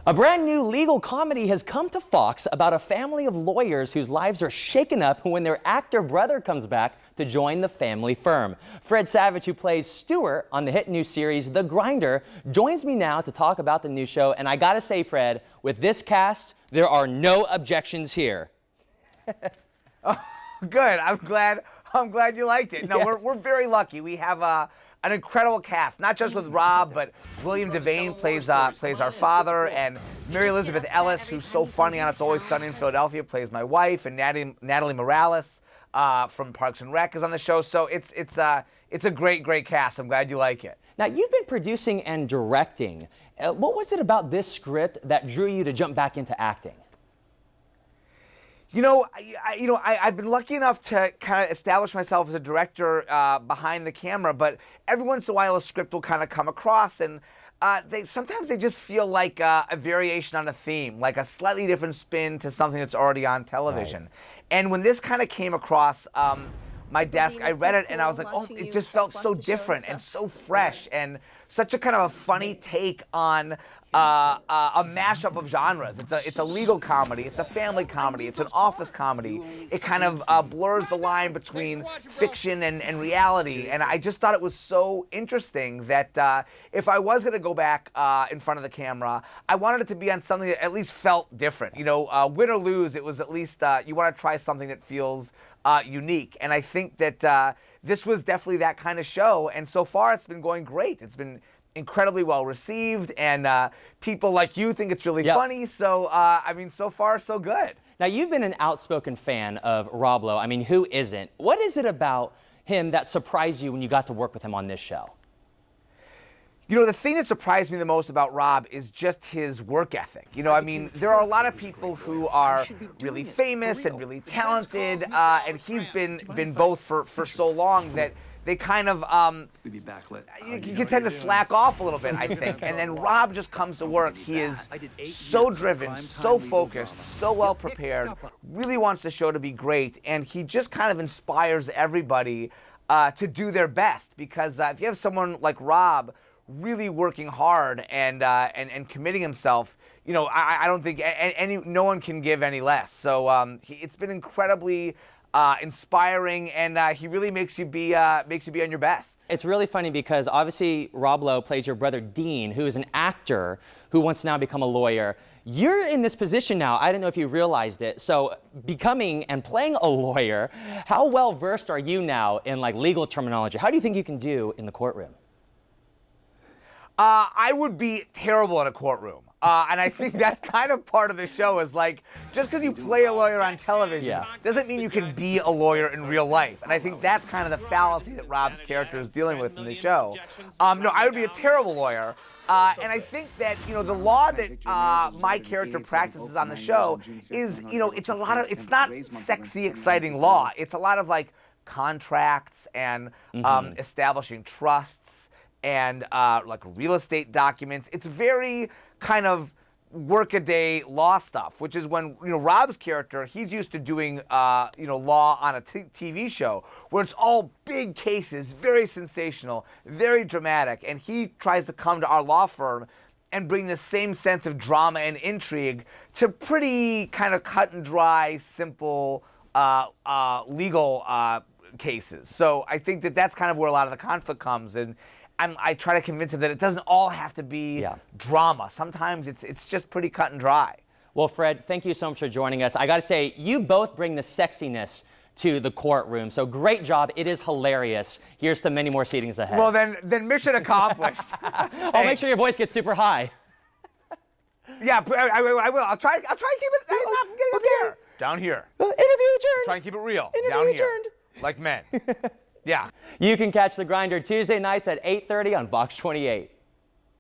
A brand new legal comedy has come to Fox about a family of lawyers whose lives are shaken up when their actor brother comes back to join the family firm. Fred Savage, who plays Stuart on the hit new series The Grinder, joins me now to talk about the new show. And I gotta say, Fred, with this cast, there are no objections here. Oh, good. I'm glad you liked it. No, Yes. we're very lucky. We have an incredible cast, not just with Rob, but William Devane plays our father, and Mary Elizabeth Ellis, who's so funny on It's Always Sunny in Philadelphia, plays my wife, and Natalie Morales from Parks and Rec is on the show. So it's a great cast. I'm glad you like it. Now, you've been producing and directing. What was it about this script that drew you to jump back into acting? I've been lucky enough to kind of establish myself as a director behind the camera, but every once in a while a script will kind of come across, and sometimes they just feel like a variation on a theme, like a slightly different spin to something that's already on television. Right. And when this kind of came across my desk, I read it and I was like, oh, it just felt so different and so fresh and such a kind of a funny take on a mashup of genres. It's a legal comedy, it's a family comedy, it's an office comedy. It kind of blurs the line between fiction and reality. And I just thought it was so interesting that if I was going to go back in front of the camera, I wanted it to be on something that at least felt different. You know, win or lose, it was at least you want to try something that feels unique. And I think that this was definitely that kind of show. And so far, it's been going great. It's been incredibly well received, and people like you think it's really funny. So, I mean, so far, so good. Now, you've been an outspoken fan of Rob Lowe. I mean, who isn't? What is it about him that surprised you when you got to work with him on this show? You know, the thing that surprised me the most about Rob is just his work ethic. You know, I mean, there are a lot of people who are really famous and really talented, and he's been both for so long that they kind of, you can tend to slack off a little bit, I think. And then Rob just comes to work. He is so driven, so focused, so well prepared, really wants the show to be great, and he just kind of inspires everybody to do their best. Because if you have someone like Rob really working hard and committing himself, you know, I don't think no one can give any less. So it's been incredibly inspiring, and he really makes you be on your best. It's really funny because obviously Rob Lowe plays your brother Dean, who is an actor who wants to now become a lawyer. You're in this position now. I don't know if you realized it. So becoming and playing a lawyer, how well versed are you now in like legal terminology? How do you think you can do in the courtroom? I would be terrible in a courtroom. And I think that's kind of part of the show, is like, just because you play a lawyer on television doesn't mean you can be a lawyer in real life. And I think that's kind of the fallacy that Rob's character is dealing with in the show. No, I would be a terrible lawyer. And I think that, you know, the law that my character practices on the show is, you know, it's not sexy, exciting law. It's a lot of like contracts and establishing trusts and like real estate documents. It's very kind of workaday law stuff, which is when, you know, Rob's character, he's used to doing, you know, law on a TV show where it's all big cases, very sensational, very dramatic, and he tries to come to our law firm and bring the same sense of drama and intrigue to pretty kind of cut and dry, simple legal cases. So I think that that's kind of where a lot of the conflict comes, and I try to convince him that it doesn't all have to be drama. Sometimes it's just pretty cut and dry. Well, Fred, thank you so much for joining us. I got to say, you both bring the sexiness to the courtroom. So great job. It is hilarious. Here's to many more seatings ahead. Well, then mission accomplished. I'll make sure your voice gets super high. Yeah, I will. I'll try and keep it not from getting up here. Down here. Interview adjourned. Try and keep it real. Interview down adjourned. Here. Like men. Yeah. You can catch The Grinder Tuesday nights at 8:30 on Fox 28.